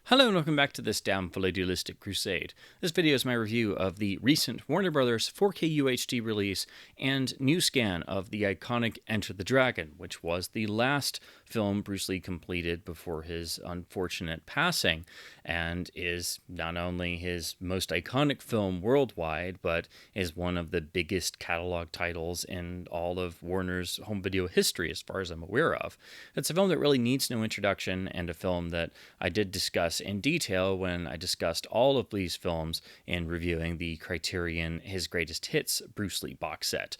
Hello and welcome back to this damn full idealistic crusade. This video is my review of the recent Warner Bros. 4K UHD release and new scan of the iconic Enter the Dragon, which was the last film Bruce Lee completed before his unfortunate passing, and is not only his most iconic film worldwide, but is one of the biggest catalog titles in all of Warner's home video history as far as I'm aware of. It's a film that really needs no introduction, and a film that I did discuss in detail when I discussed all of Lee's films in reviewing the Criterion His Greatest Hits Bruce Lee box set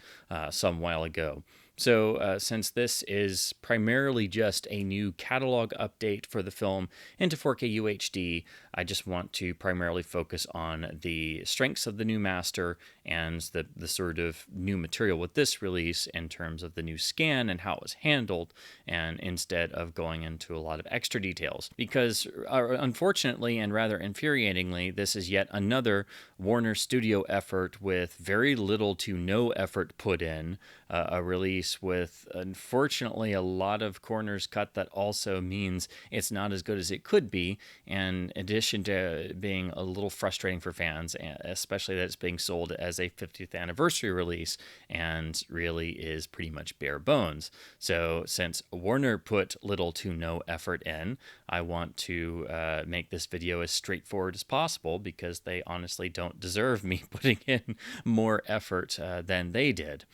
some while ago. So since this is primarily just a new catalog update for the film into 4K UHD, I just want to primarily focus on the strengths of the new master and the sort of new material with this release in terms of the new scan and how it was handled, and instead of going into a lot of extra details. Because unfortunately and rather infuriatingly, this is yet another Warner Studio effort with very little to no effort put in, a release with, unfortunately, a lot of corners cut that also means it's not as good as it could be, in addition to being a little frustrating for fans, especially that it's being sold as a 50th anniversary release and really is pretty much bare bones. So since Warner put little to no effort in, I want to make this video as straightforward as possible, because they honestly don't deserve me putting in more effort than they did.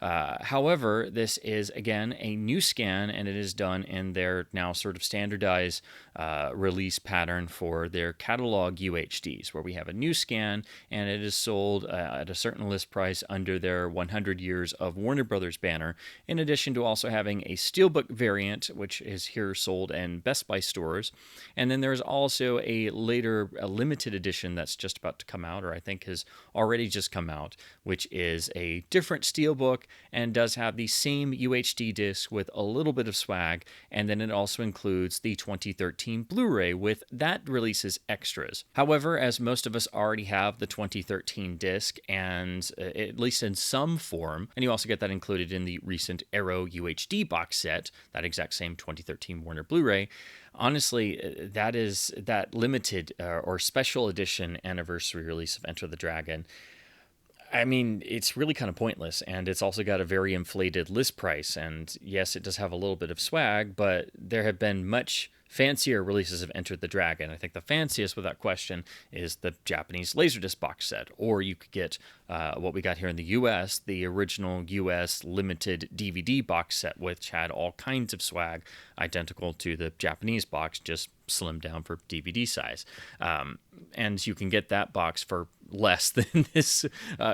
However, this is, again, a new scan, and it is done in their now sort of standardized release pattern for their catalog UHDs, where we have a new scan, and it is sold at a certain list price under their 100 Years of Warner Brothers banner, in addition to also having a steelbook variant, which is here sold in Best Buy stores. And then there's also a limited edition that's just about to come out, or I think has already just come out, which is a different steelbook and does have the same UHD disc with a little bit of swag, and then it also includes the 2013 Blu-ray with that release's extras. However, as most of us already have the 2013 disc, and at least in some form, and you also get that included in the recent Arrow UHD box set, that exact same 2013 Warner Blu-ray, honestly, that limited or special edition anniversary release of Enter the Dragon, I mean, it's really kind of pointless, and it's also got a very inflated list price, and yes, it does have a little bit of swag, but there have been much fancier releases of Enter the Dragon. I think the fanciest, without question, is the Japanese Laserdisc box set, or you could get what we got here in the US, the original US limited DVD box set, which had all kinds of swag, identical to the Japanese box, just slimmed down for DVD size. And you can get that box for less than this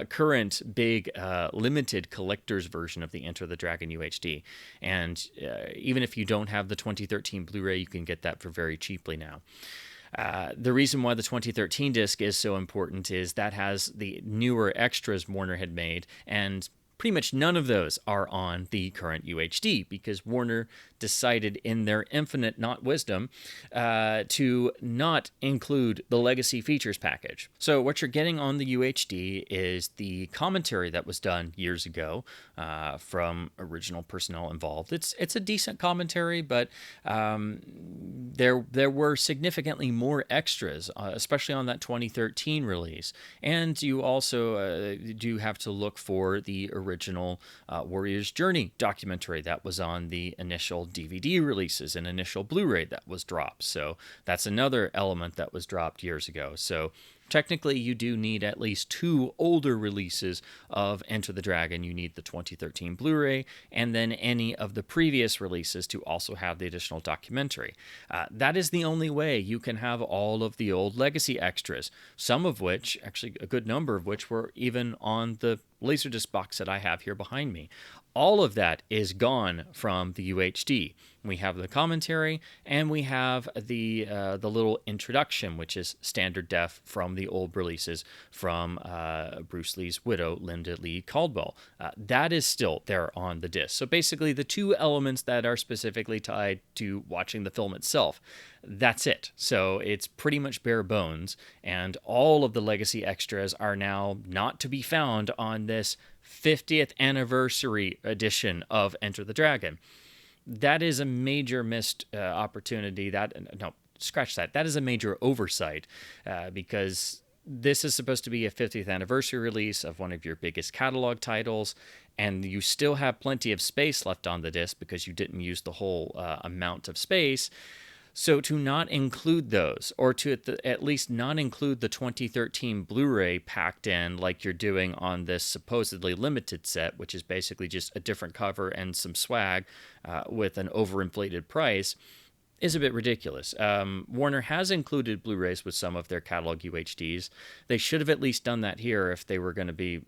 current big limited collector's version of the Enter the Dragon UHD. And even if you don't have the 2013 Blu-ray, you can get that for very cheaply now. The reason why the 2013 disc is so important is that has the newer extras Warner had made, and pretty much none of those are on the current UHD, because Warner decided in their infinite not wisdom to not include the Legacy Features package. So what you're getting on the UHD is the commentary that was done years ago from original personnel involved. It's a decent commentary, but there were significantly more extras, especially on that 2013 release. And you also do have to look for the original Warrior's Journey documentary that was on the initial DVD releases and initial Blu-ray that was dropped. So that's another element that was dropped years ago. So technically, you do need at least two older releases of Enter the Dragon. You need the 2013 Blu-ray and then any of the previous releases to also have the additional documentary. That is the only way you can have all of the old Legacy extras, some of which, actually a good number of which, were even on the Laserdisc box that I have here behind me. All of that is gone from the UHD. We have the commentary, and we have the little introduction, which is standard def from the old releases from Bruce Lee's widow, Linda Lee Caldwell. That is still there on the disc. So basically, the two elements that are specifically tied to watching the film itself, that's it. So it's pretty much bare bones, and all of the Legacy extras are now not to be found on this 50th anniversary edition of Enter the Dragon. That is a major missed opportunity. scratch that. That is a major oversight because this is supposed to be a 50th anniversary release of one of your biggest catalog titles, and you still have plenty of space left on the disc because you didn't use the whole amount of space. So to not include those, or to at least not include the 2013 Blu-ray packed in like you're doing on this supposedly limited set, which is basically just a different cover and some swag with an overinflated price, is a bit ridiculous. Warner has included Blu-rays with some of their catalog UHDs. They should have at least done that here if they were going to be,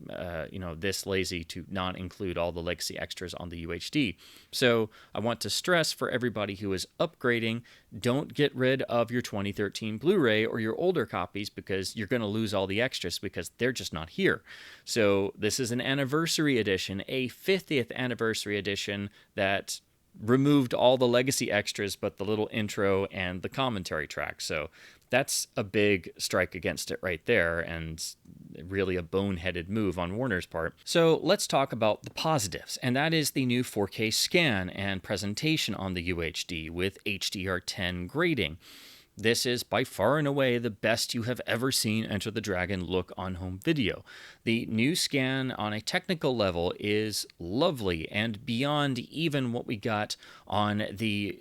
this lazy to not include all the legacy extras on the UHD. So I want to stress for everybody who is upgrading, don't get rid of your 2013 Blu-ray or your older copies because you're going to lose all the extras because they're just not here. So this is an anniversary edition, a 50th anniversary edition that removed all the legacy extras but the little intro and the commentary track. So that's a big strike against it right there, and really a boneheaded move on Warner's part. So let's talk about the positives, and that is the new 4K scan and presentation on the UHD with HDR10 grading. This is by far and away the best you have ever seen Enter the Dragon look on home video. The new scan on a technical level is lovely and beyond even what we got on the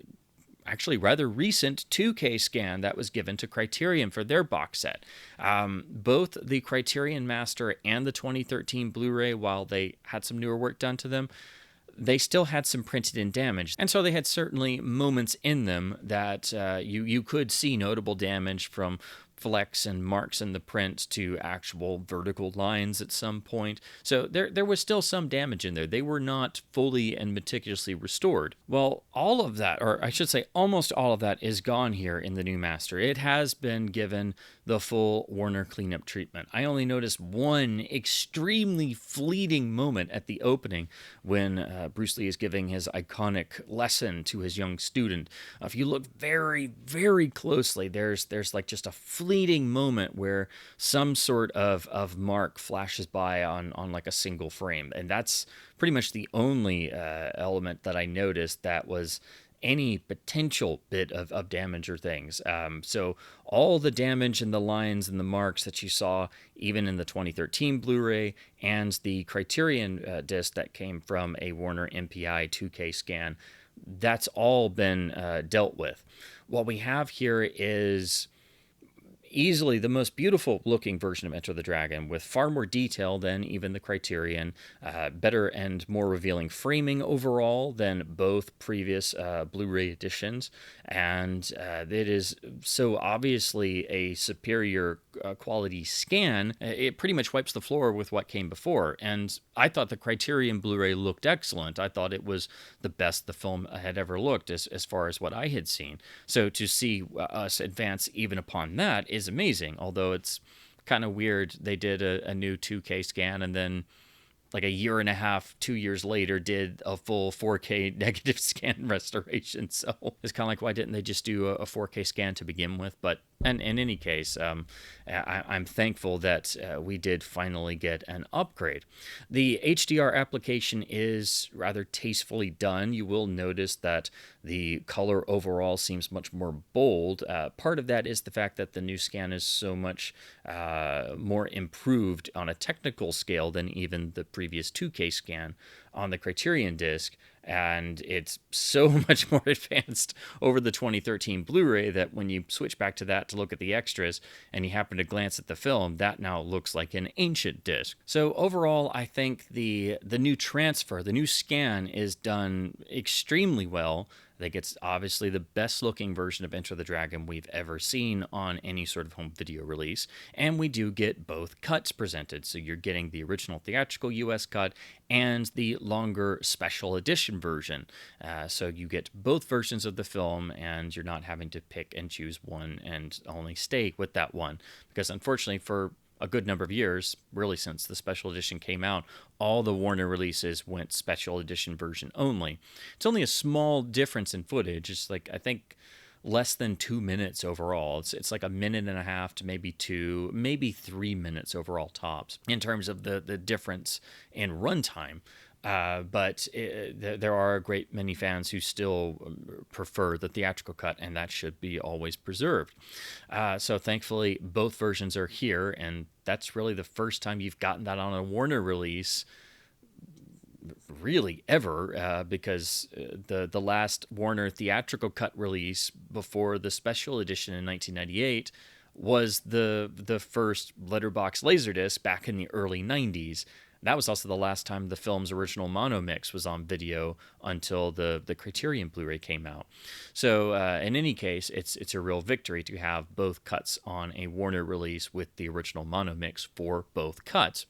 actually rather recent 2K scan that was given to Criterion for their box set. Both the Criterion Master and the 2013 Blu-ray, while they had some newer work done to them, they still had some printed in damage. And so they had certainly moments in them that you could see notable damage from flecks and marks in the print to actual vertical lines at some point. So there was still some damage in there. They were not fully and meticulously restored. Well, all of that, or I should say almost all of that, is gone here in the new master. It has been given the full Warner cleanup treatment. I only noticed one extremely fleeting moment at the opening when Bruce Lee is giving his iconic lesson to his young student. If you look very, very closely, there's like just a fleeting moment where some sort of mark flashes by on like a single frame, and that's pretty much the only element that I noticed that was any potential bit of damage or things. So all the damage and the lines and the marks that you saw even in the 2013 Blu-ray and the Criterion disc that came from a Warner MPI 2K scan, that's all been dealt with. What we have here is easily the most beautiful looking version of Enter the Dragon, with far more detail than even the Criterion, better and more revealing framing overall than both previous Blu-ray editions, and it is so obviously a superior quality scan, it pretty much wipes the floor with what came before. And I thought the Criterion Blu-ray looked excellent. I thought it was the best the film had ever looked as far as what I had seen. So to see us advance even upon that is amazing, although it's kind of weird they did a new 2K scan and then like a year and a half, 2 years later, did a full 4K negative scan restoration. So it's kind of like, why didn't they just do a 4K scan to begin with? But and in any case, I'm thankful that we did finally get an upgrade. The HDR application is rather tastefully done. You will notice that the color overall seems much more bold. Part of that is the fact that the new scan is so much more improved on a technical scale than even the previous 2K scan on the Criterion disc, and it's so much more advanced over the 2013 Blu-ray that when you switch back to that to look at the extras and you happen to glance at the film, that now looks like an ancient disc. So overall, I think the new transfer, the new scan is done extremely well. I think it's obviously the best looking version of Enter the Dragon we've ever seen on any sort of home video release. And we do get both cuts presented. So you're getting the original theatrical US cut and the longer special edition version. So you get both versions of the film, and you're not having to pick and choose one and only stay with that one. Because unfortunately, for a good number of years, really since the special edition came out, all the Warner releases went special edition version only. It's only a small difference in footage. It's like, I think, less than 2 minutes overall. It's like a minute and a half to maybe 2, maybe 3 minutes overall tops in terms of the difference in runtime. But there are a great many fans who still prefer the theatrical cut, and that should be always preserved. So thankfully, both versions are here, and that's really the first time you've gotten that on a Warner release, really ever, because the last Warner theatrical cut release before the special edition in 1998 was the first letterbox laserdisc back in the early 90s. That was also the last time the film's original mono mix was on video until the Criterion Blu-ray came out. So in any case, it's a real victory to have both cuts on a Warner release with the original mono mix for both cuts.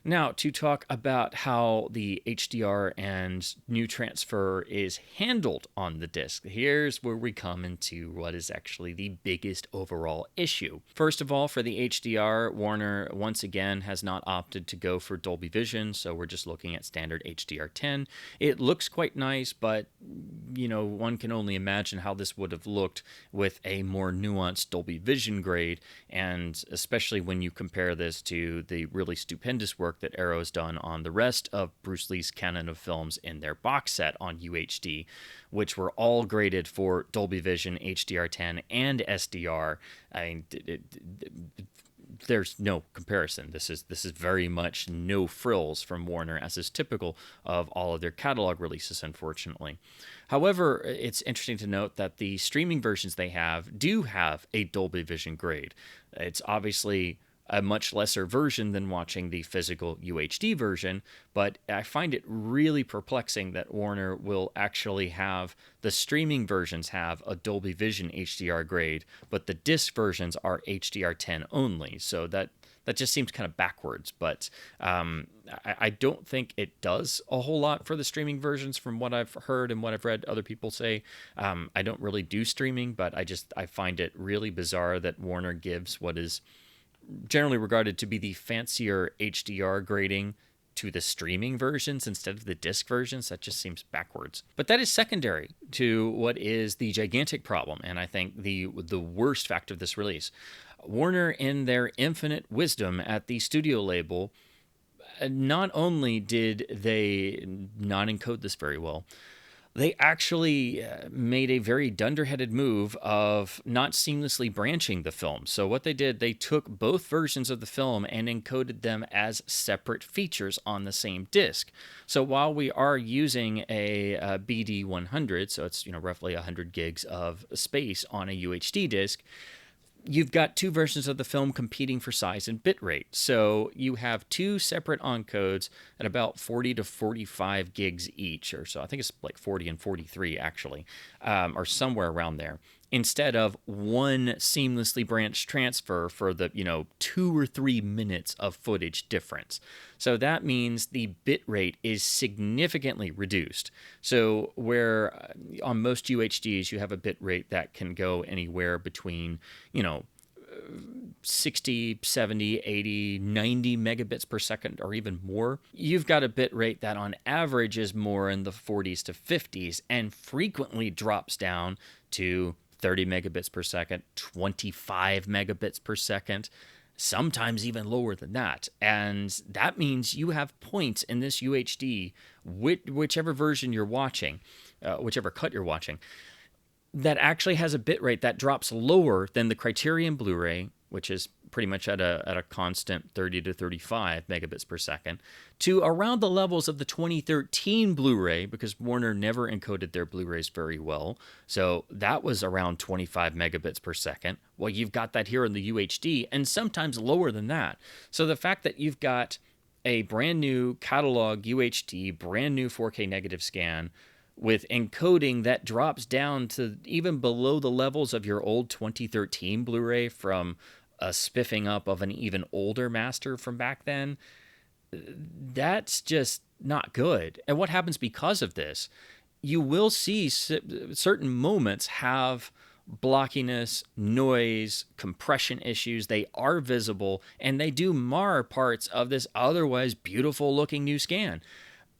Now, to talk about how the HDR and new transfer is handled on the disc, here's where we come into what is actually the biggest overall issue. First of all, for the HDR, Warner once again has not opted to go for Dolby Vision, so we're just looking at standard HDR10. It looks quite nice, but one can only imagine how this would have looked with a more nuanced Dolby Vision grade, and especially when you compare this to the really stupendous work that Arrow's done on the rest of Bruce Lee's canon of films in their box set on UHD, which were all graded for Dolby Vision, HDR10, and SDR. I mean, there's no comparison. This is very much no frills from Warner, as is typical of all of their catalog releases, unfortunately. However, it's interesting to note that the streaming versions they do have a Dolby Vision grade. It's obviously a much lesser version than watching the physical UHD version, but I find it really perplexing that Warner will actually have the streaming versions have a Dolby Vision HDR grade, but the disc versions are HDR10 only. So that just seems kind of backwards, but I don't think it does a whole lot for the streaming versions from what I've heard and what I've read other people say. I don't really do streaming, but I find it really bizarre that Warner gives what is generally regarded to be the fancier HDR grading to the streaming versions instead of the disc versions. That just seems backwards. But that is secondary to what is the gigantic problem, and I think the worst fact of this release. Warner, in their infinite wisdom at the studio label, not only did they not encode this very well, they actually made a very dunderheaded move of not seamlessly branching the film. So what they did, they took both versions of the film and encoded them as separate features on the same disc. So while we are using a BD100, so it's roughly 100 gigs of space on a UHD disc, you've got two versions of the film competing for size and bitrate. So you have two separate encodes at about 40 to 45 gigs each, or so. I think it's like 40 and 43 actually, or somewhere around there, instead of one seamlessly branched transfer for the 2 or 3 minutes of footage difference. So that means the bitrate is significantly reduced. So where on most UHDs you have a bitrate that can go anywhere between 60, 70, 80, 90 megabits per second or even more, you've got a bit rate that on average is more in the 40s to 50s and frequently drops down to 30 megabits per second, 25 megabits per second, sometimes even lower than that. And that means you have points in this UHD, whichever version you're watching, whichever cut you're watching, that actually has a bitrate that drops lower than the Criterion Blu-ray, which is pretty much at a constant 30 to 35 megabits per second, to around the levels of the 2013 Blu-ray, because Warner never encoded their Blu-rays very well. So that was around 25 megabits per second. Well, you've got that here in the UHD, and sometimes lower than that. So the fact that you've got a brand new catalog UHD, brand new 4K negative scan, with encoding that drops down to even below the levels of your old 2013 Blu-ray from a spiffing up of an even older master from back then, that's just not good. And what happens because of this? You will see certain moments have blockiness, noise, compression issues. They are visible, and they do mar parts of this otherwise beautiful looking new scan.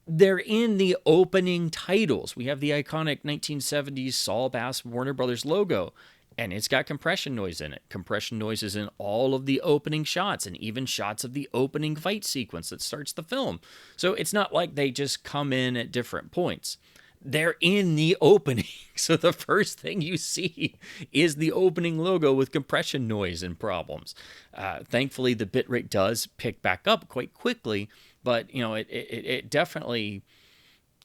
They're in the opening titles. We have the iconic 1970s Saul Bass Warner Brothers logo. and it's got compression noise in it. Compression noise is in all of the opening shots and even shots of the opening fight sequence that starts the film. So it's not like they just come in at different points. They're in the opening. So the first thing you see is the opening logo with compression noise and problems. Thankfully, the bitrate does pick back up quite quickly, but it definitely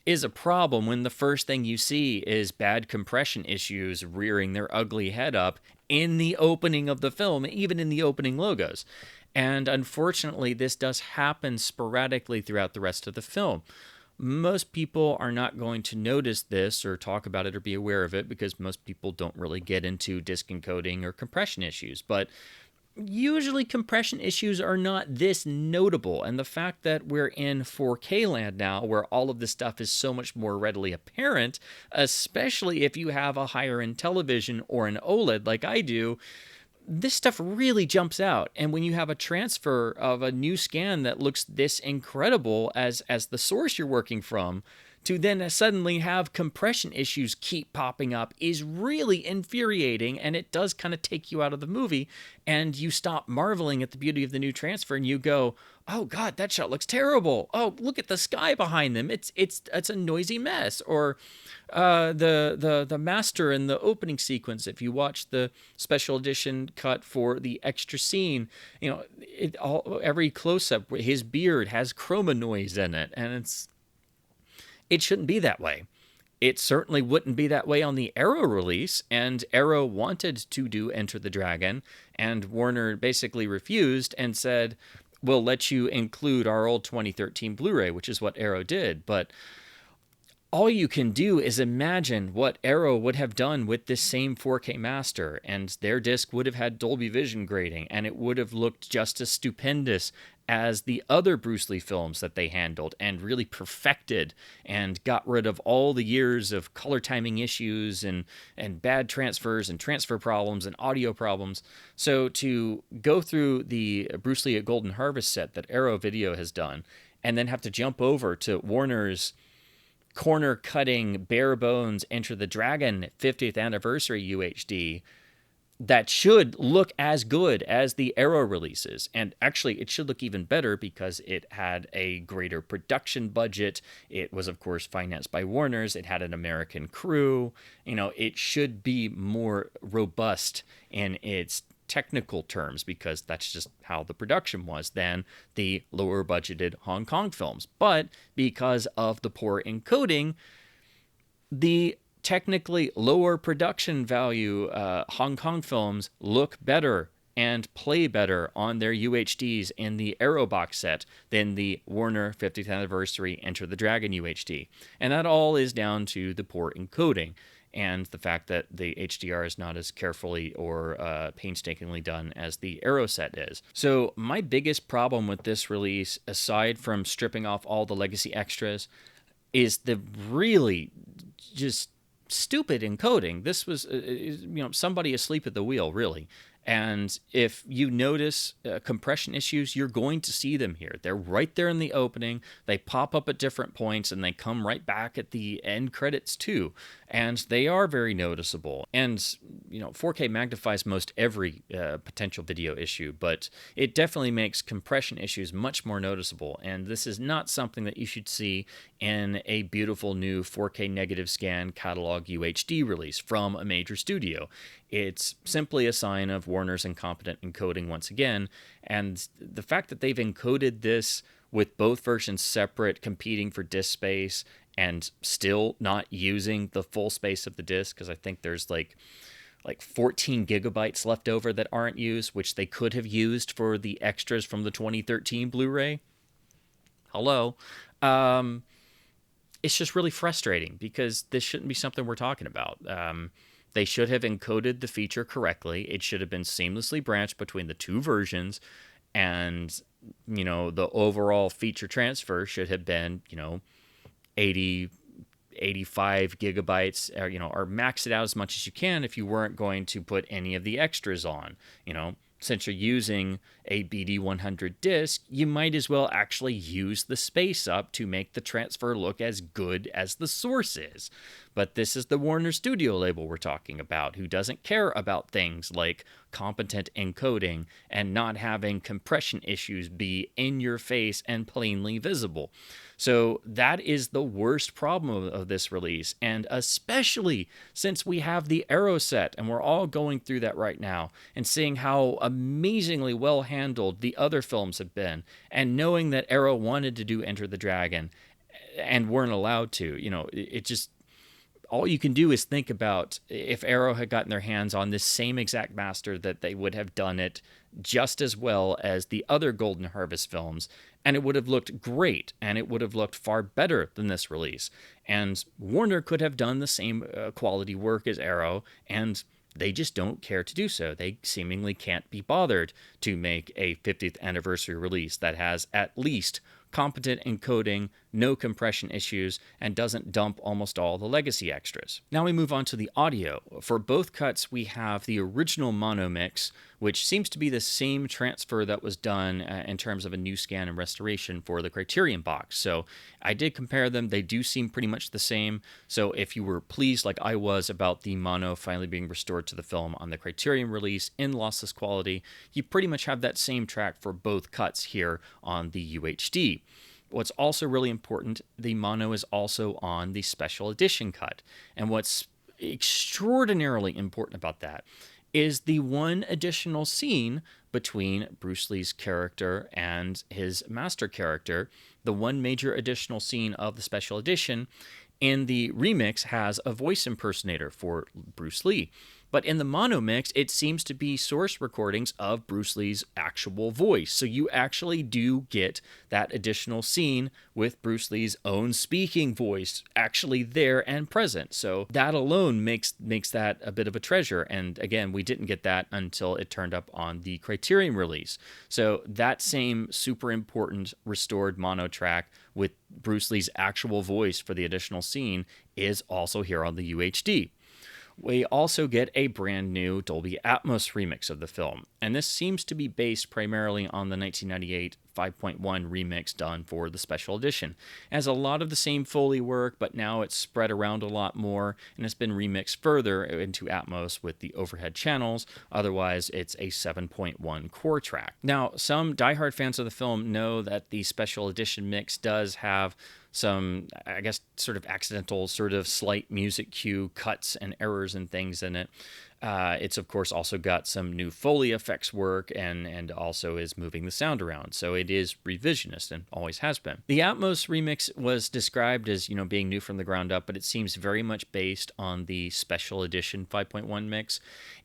is a problem when the first thing you see is bad compression issues rearing their ugly head up in the opening of the film, even in the opening logos. And unfortunately, this does happen sporadically throughout the rest of the film. Most people are not going to notice this or talk about it or be aware of it because most people don't really get into disk encoding or compression issues. But usually compression issues are not this notable. And the fact that we're in 4K land now, where all of this stuff is so much more readily apparent, especially if you have a higher end television or an OLED like I do, this stuff really jumps out. And when you have a transfer of a new scan that looks this incredible as the source you're working from, to then suddenly have compression issues keep popping up is really infuriating, and it does kind of take you out of the movie, and you stop marveling at the beauty of the new transfer, and you go, oh God, that shot looks terrible. Oh, look at the sky behind them. It's a noisy mess. Or the master in the opening sequence, if you watch the special edition cut for the extra scene, every close-up, his beard has chroma noise in it, and it shouldn't be that way. It certainly wouldn't be that way on the Arrow release, and Arrow wanted to do Enter the Dragon, and Warner basically refused and said, we'll let you include our old 2013 Blu-ray, which is what Arrow did. But all you can do is imagine what Arrow would have done with this same 4K master, and their disc would have had Dolby Vision grading, and it would have looked just as stupendous as the other Bruce Lee films that they handled and really perfected and got rid of all the years of color timing issues and bad transfers and transfer problems and audio problems. So to go through the Bruce Lee at Golden Harvest set that Arrow Video has done and then have to jump over to Warner's corner-cutting, bare-bones Enter the Dragon 50th Anniversary UHD that should look as good as the Arrow releases. And actually, it should look even better because it had a greater production budget. It was, of course, financed by Warner's. It had an American crew. It should be more robust in its technical terms because that's just how the production was than the lower budgeted Hong Kong films. But because of the poor encoding, the technically lower production value Hong Kong films look better and play better on their UHDs in the Arrow box set than the Warner 50th Anniversary Enter the Dragon UHD. And that all is down to the poor encoding and the fact that the HDR is not as carefully or painstakingly done as the Arrow set is. So my biggest problem with this release, aside from stripping off all the legacy extras, is the really just stupid encoding. This was, somebody asleep at the wheel, really. And if you notice compression issues, you're going to see them here. They're right there in the opening. They pop up at different points, and they come right back at the end credits too. And they are very noticeable. And 4K magnifies most every potential video issue, but it definitely makes compression issues much more noticeable. And this is not something that you should see in a beautiful new 4K negative scan catalog UHD release from a major studio. It's simply a sign of Warner's incompetent encoding once again, and the fact that they've encoded this with both versions separate, competing for disk space, and still not using the full space of the disk, because I think there's like 14 gigabytes left over that aren't used, which they could have used for the extras from the 2013 Blu-ray. Hello. It's just really frustrating because this shouldn't be something we're talking about. They should have encoded the feature correctly. It should have been seamlessly branched between the two versions, and the overall feature transfer should have been 80, 85 gigabytes, or max it out as much as you can if you weren't going to put any of the extras on. Since you're using a BD100 disc, you might as well actually use the space up to make the transfer look as good as the source is. But this is the Warner Studio label we're talking about, who doesn't care about things like competent encoding and not having compression issues be in your face and plainly visible. So that is the worst problem of this release, and especially since we have the Arrow set, and we're all going through that right now, and seeing how amazingly well handled the other films have been, and knowing that Arrow wanted to do Enter the Dragon and weren't allowed to. It just, all you can do is think about if Arrow had gotten their hands on this same exact master, that they would have done it just as well as the other Golden Harvest films, and it would have looked great, and it would have looked far better than this release. And Warner could have done the same quality work as Arrow, and they just don't care to do so. They seemingly can't be bothered to make a 50th anniversary release that has at least competent encoding, no compression issues, and doesn't dump almost all the legacy extras. Now we move on to the audio. For both cuts, we have the original mono mix, which seems to be the same transfer that was done in terms of a new scan and restoration for the Criterion box. So I did compare them. They do seem pretty much the same. So if you were pleased like I was about the mono finally being restored to the film on the Criterion release in lossless quality, you pretty much have that same track for both cuts here on the UHD. What's also really important, the mono is also on the special edition cut. And what's extraordinarily important about that is the one additional scene between Bruce Lee's character and his master character. The one major additional scene of the special edition in the remix has a voice impersonator for Bruce Lee. But in the mono mix, it seems to be source recordings of Bruce Lee's actual voice. So you actually do get that additional scene with Bruce Lee's own speaking voice actually there and present. So that alone makes that a bit of a treasure. And again, we didn't get that until it turned up on the Criterion release. So that same super important restored mono track with Bruce Lee's actual voice for the additional scene is also here on the UHD. We also get a brand new Dolby Atmos remix of the film, and this seems to be based primarily on the 1998 5.1 remix done for the special edition. It has a lot of the same Foley work, but now it's spread around a lot more, and it's been remixed further into Atmos with the overhead channels. Otherwise, it's a 7.1 core track. Now, some diehard fans of the film know that the special edition mix does have some, I guess, sort of accidental, sort of slight music cue cuts and errors and things in it. It's, of course, also got some new Foley effects work and also is moving the sound around. So it is revisionist and always has been. The Atmos remix was described as, being new from the ground up, but it seems very much based on the special edition 5.1 mix.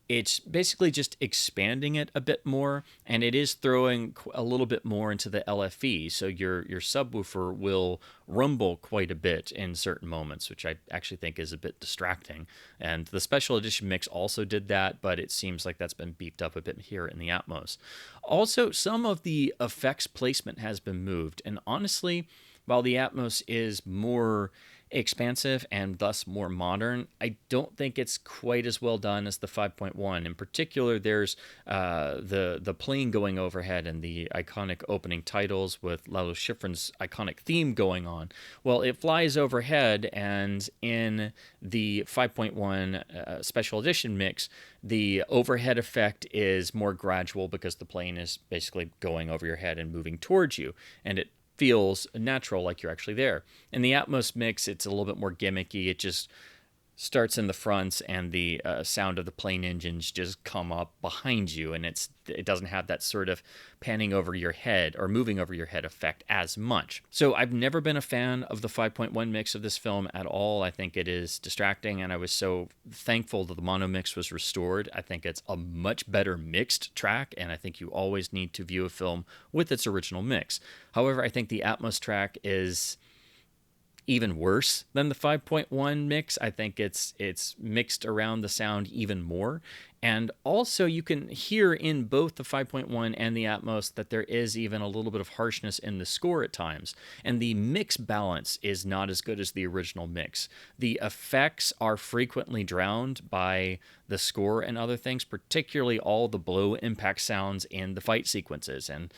It's basically just expanding it a bit more, and it is throwing a little bit more into the LFE, so your subwoofer will rumble quite a bit in certain moments, which I actually think is a bit distracting. And the special edition mix also did that, but it seems like that's been beefed up a bit here in the Atmos. Also, some of the effects placement has been moved, and honestly, while the Atmos is more expansive and thus more modern, I don't think it's quite as well done as the 5.1. In particular, there's the plane going overhead and the iconic opening titles with Lalo Schifrin's iconic theme going on. Well, it flies overhead, and in the 5.1 special edition mix, the overhead effect is more gradual because the plane is basically going over your head and moving towards you, and it feels natural, like you're actually there. In the Atmos mix, it's a little bit more gimmicky. It just starts in the front, and the sound of the plane engines just come up behind you, and it doesn't have that sort of panning over your head or moving over your head effect as much. So I've never been a fan of the 5.1 mix of this film at all. I think it is distracting, and I was so thankful that the mono mix was restored. I think it's a much better mixed track, and I think you always need to view a film with its original mix. However, I think the Atmos track is even worse than the 5.1 mix. I think it's mixed around the sound even more. And also you can hear in both the 5.1 and the Atmos that there is even a little bit of harshness in the score at times. And the mix balance is not as good as the original mix. The effects are frequently drowned by the score and other things, particularly all the blow impact sounds in the fight sequences. And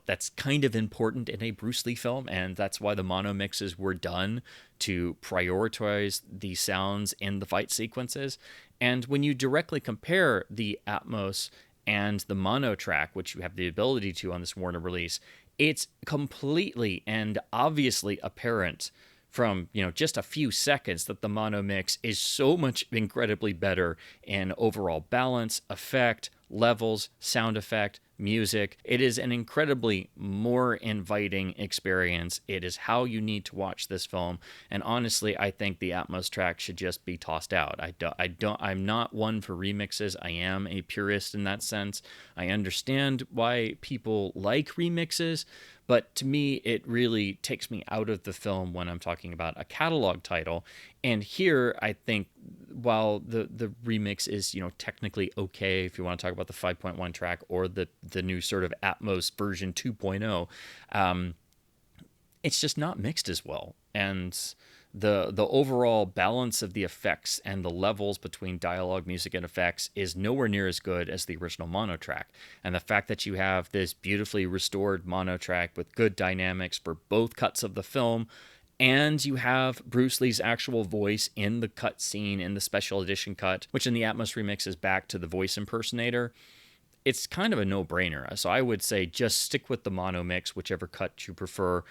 that's kind of important in a Bruce Lee film, and that's why the mono mixes were done, to prioritize the sounds in the fight sequences. And when you directly compare the Atmos and the mono track, which you have the ability to on this Warner release, it's completely and obviously apparent from just a few seconds that the mono mix is so much incredibly better in overall balance, effect, levels, sound effect, music. It is an incredibly more inviting experience. It is how you need to watch this film. And honestly, I think the Atmos track should just be tossed out. I'm not one for remixes. I am a purist in that sense. I understand why people like remixes, but to me, it really takes me out of the film when I'm talking about a catalog title. And here, I think, while the remix is, technically okay if you want to talk about the 5.1 track or the new sort of Atmos version 2.0, it's just not mixed as well. And the overall balance of the effects and the levels between dialogue, music, and effects is nowhere near as good as the original mono track. And the fact that you have this beautifully restored mono track with good dynamics for both cuts of the film, and you have Bruce Lee's actual voice in the cut scene in the special edition cut, which in the Atmos remix is back to the voice impersonator, it's kind of a no-brainer. So I would say just stick with the mono mix, whichever cut you prefer.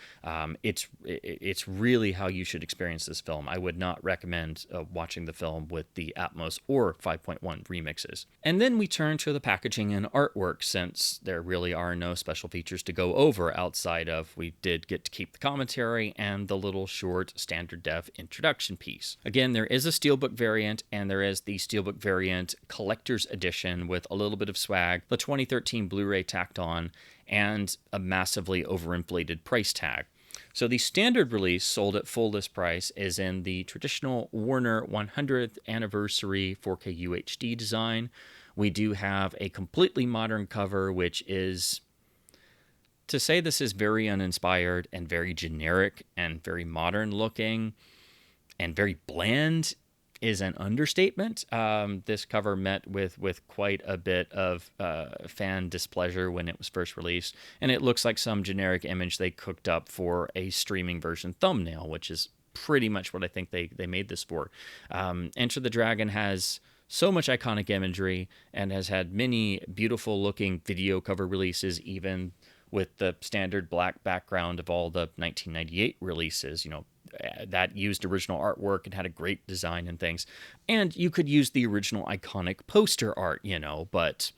It's really how you should experience this film. I would not recommend watching the film with the Atmos or 5.1 remixes. And then we turn to the packaging and artwork, since there really are no special features to go over outside of we did get to keep the commentary and the little short standard def introduction piece. Again, there is a Steelbook variant, and there is the Steelbook variant collector's edition with a little bit of swag, the 2013 Blu-ray tacked on, and a massively overinflated price tag. So the standard release, sold at full list price, is in the traditional Warner 100th anniversary 4K UHD design. We do have a completely modern cover, which is, to say this is very uninspired and very generic and very modern looking and very bland, is an understatement. This cover met with quite a bit of fan displeasure when it was first released, and it looks like some generic image they cooked up for a streaming version thumbnail, which is pretty much what I think they made this for. Enter the Dragon has so much iconic imagery and has had many beautiful looking video cover releases, even with the standard black background of all the 1998 releases, that used original artwork and had a great design and things. And you could use the original iconic poster art, but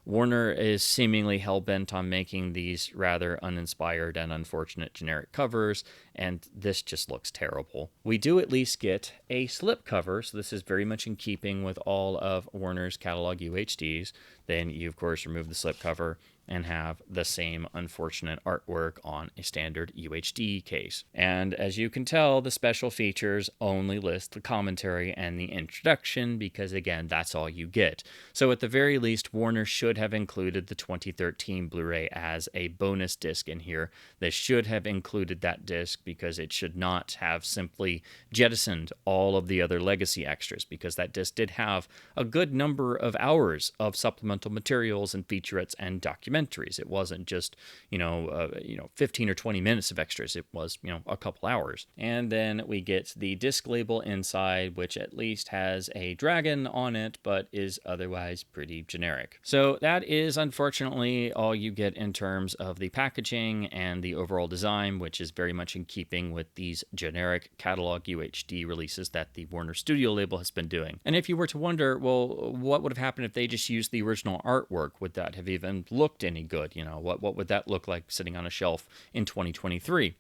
Warner is seemingly hell-bent on making these rather uninspired and unfortunate generic covers, and this just looks terrible. We do at least get a slipcover, so this is very much in keeping with all of Warner's catalog UHDs. Then you, of course, remove the slipcover and have the same unfortunate artwork on a standard UHD case. And as you can tell, the special features only list the commentary and the introduction because, again, that's all you get. So at the very least, Warner should have included the 2013 Blu-ray as a bonus disc in here. They should have included that disc because it should not have simply jettisoned all of the other legacy extras, because that disc did have a good number of hours of supplemental materials and featurettes and documentaries. It wasn't just, 15 or 20 minutes of extras. It was, a couple hours. And then we get the disc label inside, which at least has a dragon on it, but is otherwise pretty generic. So that is unfortunately all you get in terms of the packaging and the overall design, which is very much in keeping with these generic catalog UHD releases that the Warner Studio label has been doing. And if you were to wonder, well, what would have happened if they just used the original artwork? Would that have even looked any good? What would that look like sitting on a shelf in 2023?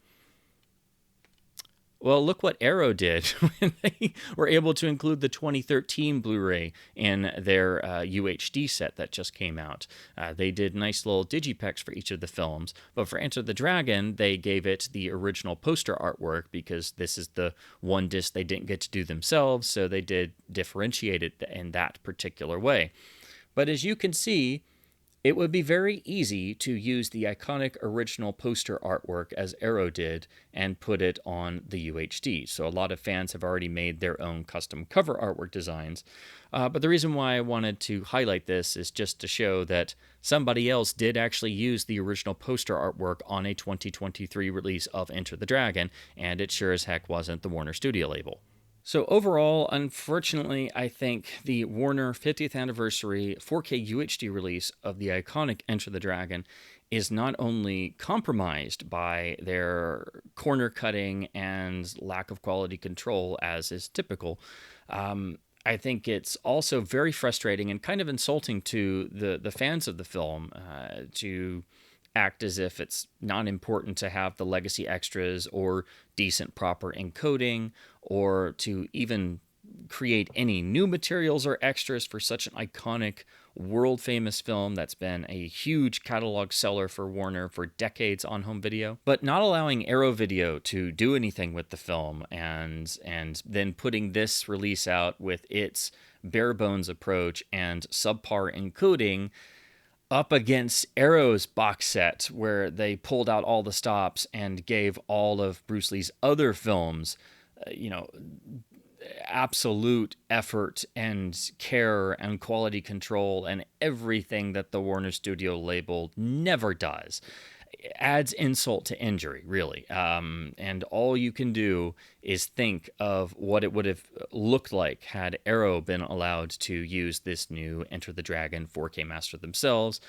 Well, look what Arrow did when they were able to include the 2013 Blu-ray in their UHD set that just came out. They did nice little digipex for each of the films, but for Enter the Dragon, they gave it the original poster artwork because this is the one disc they didn't get to do themselves, so they did differentiate it in that particular way. But as you can see, It would be very easy to use the iconic original poster artwork as Arrow did and put it on the UHD. So a lot of fans have already made their own custom cover artwork designs. But the reason why I wanted to highlight this is just to show that somebody else did actually use the original poster artwork on a 2023 release of Enter the Dragon, and it sure as heck wasn't the Warner Studio label. So overall, unfortunately, I think the Warner 50th anniversary 4K UHD release of the iconic Enter the Dragon is not only compromised by their corner cutting and lack of quality control, as is typical. I think it's also very frustrating and kind of insulting to the fans of the film to act as if it's not important to have the legacy extras or decent proper encoding, or to even create any new materials or extras for such an iconic, world famous film that's been a huge catalog seller for Warner for decades on home video. But not allowing Arrow Video to do anything with the film, and then putting this release out with its bare bones approach and subpar encoding up against Arrow's box set, where they pulled out all the stops and gave all of Bruce Lee's other films, absolute effort and care and quality control and everything that the Warner Studio label never does. Adds insult to injury, really. And all you can do is think of what it would have looked like had Arrow been allowed to use this new Enter the Dragon 4K master themselves.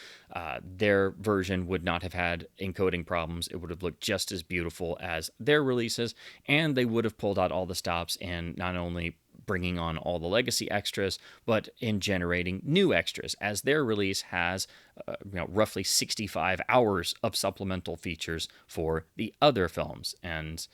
Their version would not have had encoding problems. It would have looked just as beautiful as their releases, and they would have pulled out all the stops and not only bringing on all the legacy extras, but in generating new extras, as their release has roughly 65 hours of supplemental features for the other films. And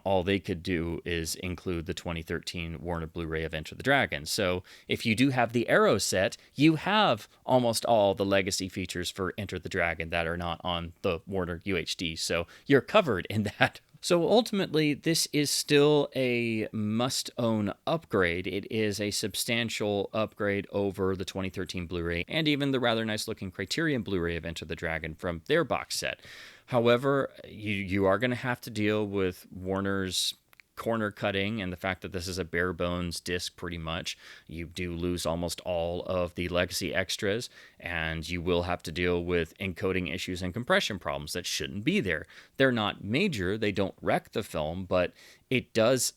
all they could do is include the 2013 Warner Blu-ray of Enter the Dragon. So if you do have the Arrow set, you have almost all the legacy features for Enter the Dragon that are not on the Warner UHD. So you're covered in that. So ultimately, this is still a must-own upgrade. It is a substantial upgrade over the 2013 Blu-ray and even the rather nice-looking Criterion Blu-ray of Enter the Dragon from their box set. However, you are going to have to deal with Warner's corner cutting and the fact that this is a bare bones disc pretty much. You do lose almost all of the legacy extras, and you will have to deal with encoding issues and compression problems that shouldn't be there. They're not major, they don't wreck the film, but it does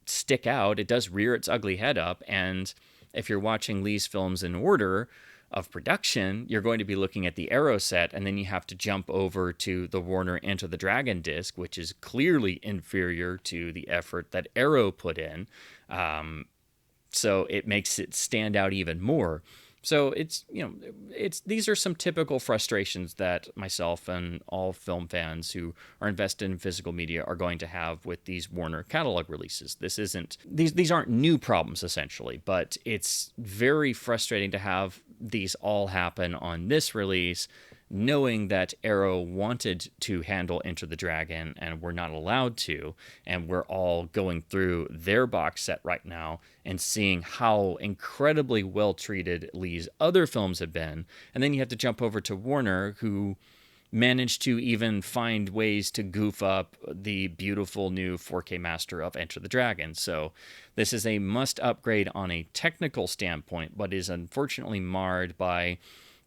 stick out, it does rear its ugly head up, and if you're watching Lee's films in order of production, you're going to be looking at the Arrow set, and then you have to jump over to the Warner Enter the Dragon disc, which is clearly inferior to the effort that Arrow put in. So it makes it stand out even more. So these are some typical frustrations that myself and all film fans who are invested in physical media are going to have with these Warner catalog releases. These aren't new problems essentially, but it's very frustrating to have these all happen on this release, knowing that Arrow wanted to handle Enter the Dragon and we're not allowed to, and we're all going through their box set right now and seeing how incredibly well treated Lee's other films have been. And then you have to jump over to Warner, who managed to even find ways to goof up the beautiful new 4K master of Enter the Dragon. So this is a must upgrade on a technical standpoint, but is unfortunately marred by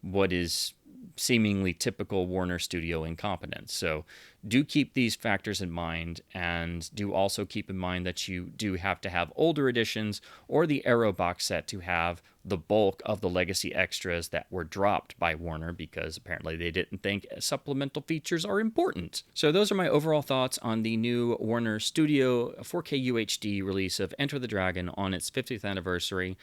what is seemingly typical Warner Studio incompetence. So do keep these factors in mind, and do also keep in mind that you do have to have older editions or the Arrow box set to have the bulk of the legacy extras that were dropped by Warner, because apparently they didn't think supplemental features are important. So those are my overall thoughts on the new Warner Studio 4K UHD release of Enter the Dragon on its 50th anniversary.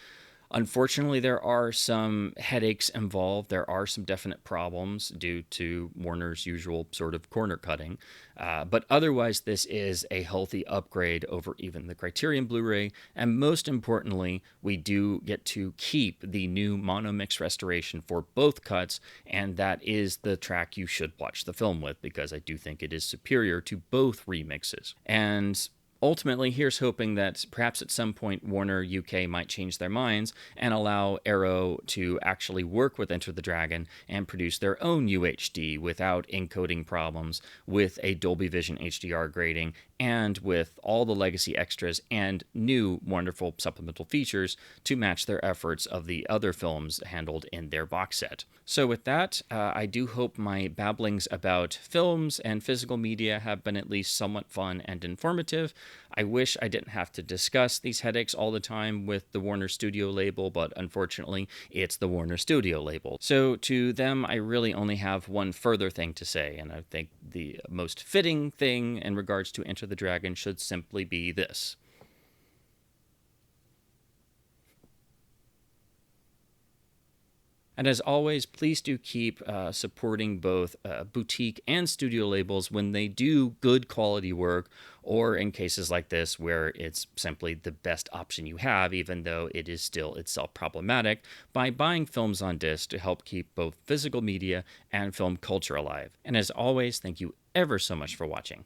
Unfortunately, there are some headaches involved. There are some definite problems due to Warner's usual sort of corner cutting. But otherwise, this is a healthy upgrade over even the Criterion Blu-ray. And most importantly, we do get to keep the new mono mix restoration for both cuts. And that is the track you should watch the film with, because I do think it is superior to both remixes. And Ultimately, here's hoping that perhaps at some point Warner UK might change their minds and allow Arrow to actually work with Enter the Dragon and produce their own UHD without encoding problems, with a Dolby Vision HDR grading, and with all the legacy extras and new wonderful supplemental features to match their efforts of the other films handled in their box set. So with that, I do hope my babblings about films and physical media have been at least somewhat fun and informative. I wish I didn't have to discuss these headaches all the time with the Warner Studio label, but unfortunately, it's the Warner Studio label. So to them, I really only have one further thing to say, and I think the most fitting thing in regards to Enter the Dragon should simply be this. And as always, please do keep supporting both boutique and studio labels when they do good quality work, or in cases like this where it's simply the best option you have, even though it is still itself problematic, by buying films on disc to help keep both physical media and film culture alive. And as always, thank you ever so much for watching.